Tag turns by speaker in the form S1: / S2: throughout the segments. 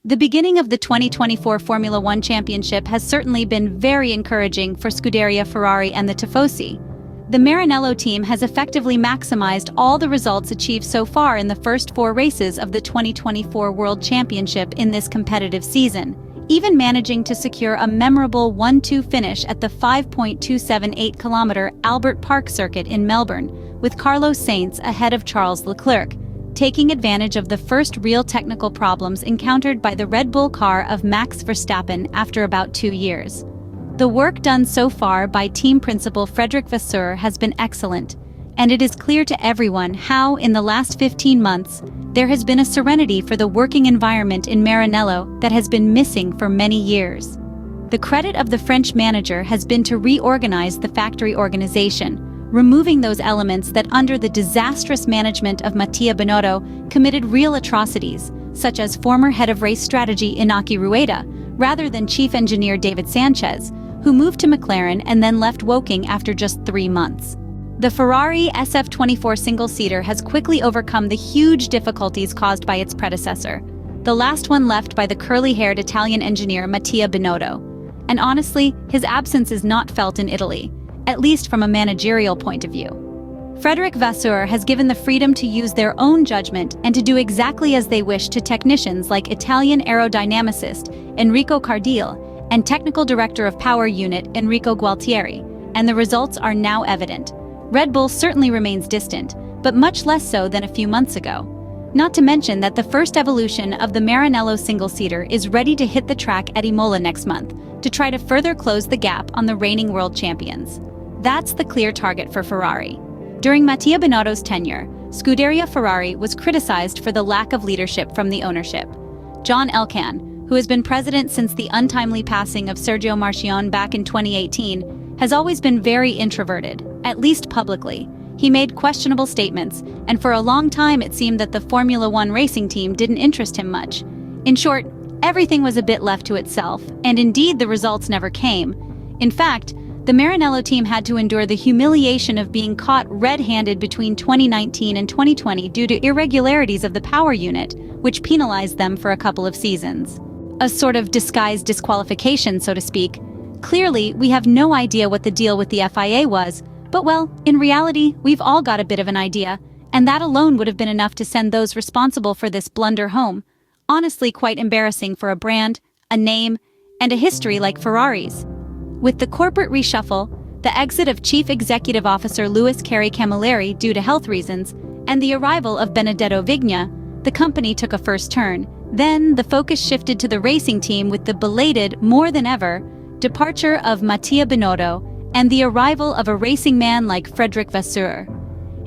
S1: The beginning of the 2024 Formula One Championship has certainly been very encouraging for Scuderia Ferrari and the Tifosi. The Maranello team has effectively maximized all the results achieved so far in the first 4 races of the 2024 World Championship in this competitive season, even managing to secure a memorable 1-2 finish at the 5.278-kilometer Albert Park circuit in Melbourne, with Carlos Sainz ahead of Charles Leclerc, taking advantage of the first real technical problems encountered by the Red Bull car of Max Verstappen after about 2 years. The work done so far by team principal Frederic Vasseur has been excellent, and it is clear to everyone how, in the last 15 months, there has been a serenity for the working environment in Maranello that has been missing for many years. The credit of the French manager has been to reorganize the factory organization, removing those elements that, under the disastrous management of Mattia Binotto, committed real atrocities, such as former head of race strategy Inaki Rueda, rather than chief engineer David Sanchez, who moved to McLaren and then left Woking after just 3 months. The Ferrari SF24 single-seater has quickly overcome the huge difficulties caused by its predecessor, the last one left by the curly-haired Italian engineer Mattia Binotto. And honestly, his absence is not felt in Italy, at least from a managerial point of view. Frederic Vasseur has given the freedom to use their own judgment and to do exactly as they wish to technicians like Italian aerodynamicist Enrico Cardile and technical director of power unit Enrico Gualtieri, and the results are now evident. Red Bull certainly remains distant, but much less so than a few months ago. Not to mention that the first evolution of the Maranello single-seater is ready to hit the track at Imola next month to try to further close the gap on the reigning world champions. That's the clear target for Ferrari. During Mattia Binotto's tenure, Scuderia Ferrari was criticized for the lack of leadership from the ownership. John Elkann, who has been president since the untimely passing of Sergio Marchionne back in 2018, has always been very introverted, at least publicly. He made questionable statements, and for a long time it seemed that the Formula One racing team didn't interest him much. In short, everything was a bit left to itself, and indeed the results never came. In fact, the Maranello team had to endure the humiliation of being caught red-handed between 2019 and 2020 due to irregularities of the power unit, which penalized them for a couple of seasons. A sort of disguised disqualification, so to speak. Clearly, we have no idea what the deal with the FIA was, but well, in reality, we've all got a bit of an idea, and that alone would have been enough to send those responsible for this blunder home. Honestly, quite embarrassing for a brand, a name, and a history like Ferrari's. With the corporate reshuffle, the exit of Chief Executive Officer Luis Carey Camilleri due to health reasons, and the arrival of Benedetto Vigna, the company took a first turn. Then, the focus shifted to the racing team with the belated, more than ever, departure of Mattia Binotto and the arrival of a racing man like Frederic Vasseur.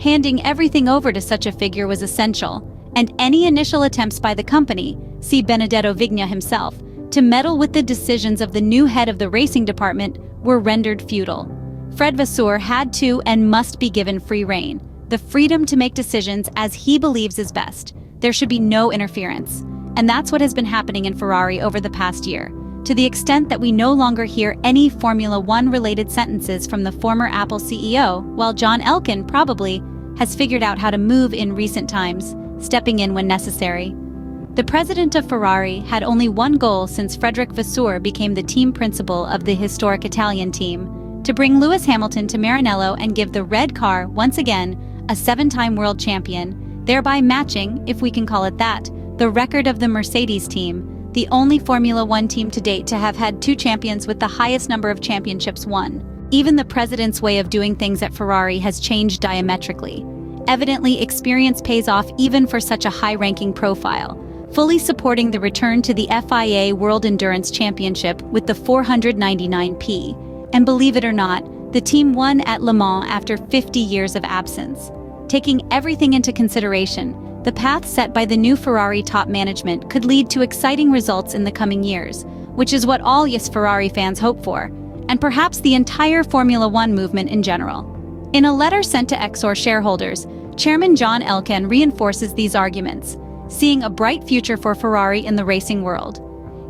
S1: Handing everything over to such a figure was essential, and any initial attempts by the company, see Benedetto Vigna himself, to meddle with the decisions of the new head of the racing department were rendered futile. Fred Vasseur had to and must be given free rein, the freedom to make decisions as he believes is best. There should be no interference. And that's what has been happening in Ferrari over the past year, to the extent that we no longer hear any Formula One-related sentences from the former Apple CEO, while John Elkann probably has figured out how to move in recent times, stepping in when necessary. The president of Ferrari had only one goal since Frederic Vasseur became the team principal of the historic Italian team: to bring Lewis Hamilton to Maranello and give the red car, once again, a 7-time world champion, thereby matching, if we can call it that, the record of the Mercedes team, the only Formula One team to date to have had 2 champions with the highest number of championships won. Even the president's way of doing things at Ferrari has changed diametrically. Evidently, experience pays off even for such a high-ranking profile, fully supporting the return to the FIA World Endurance Championship with the 499P. And believe it or not, the team won at Le Mans after 50 years of absence. Taking everything into consideration, the path set by the new Ferrari top management could lead to exciting results in the coming years, which is what all Yes Ferrari fans hope for, and perhaps the entire Formula One movement in general. In a letter sent to Exor shareholders, Chairman John Elkann reinforces these arguments, seeing a bright future for Ferrari in the racing world.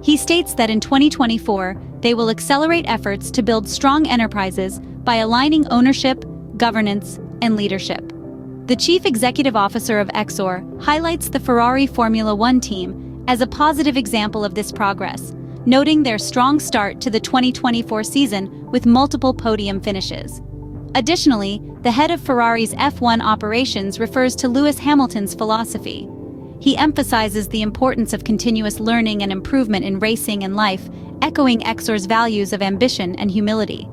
S1: He states that in 2024, they will accelerate efforts to build strong enterprises by aligning ownership, governance, and leadership. The chief executive officer of Exor highlights the Ferrari Formula One team as a positive example of this progress, noting their strong start to the 2024 season with multiple podium finishes. Additionally, the head of Ferrari's F1 operations refers to Lewis Hamilton's philosophy. He emphasizes the importance of continuous learning and improvement in racing and life, echoing Exor's values of ambition and humility.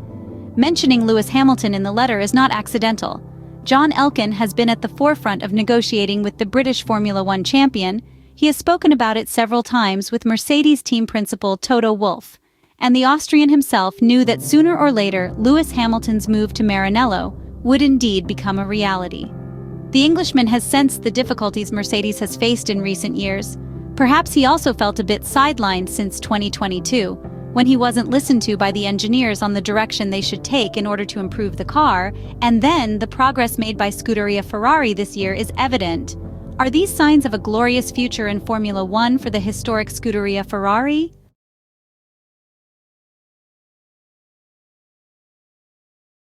S1: Mentioning Lewis Hamilton in the letter is not accidental. John Elkann has been at the forefront of negotiating with the British Formula One champion. He has spoken about it several times with Mercedes team principal Toto Wolff, and the Austrian himself knew that sooner or later Lewis Hamilton's move to Maranello would indeed become a reality. The Englishman has sensed the difficulties Mercedes has faced in recent years. Perhaps he also felt a bit sidelined since 2022, when he wasn't listened to by the engineers on the direction they should take in order to improve the car, and then the progress made by Scuderia Ferrari this year is evident. Are these signs of a glorious future in Formula One for the historic Scuderia Ferrari?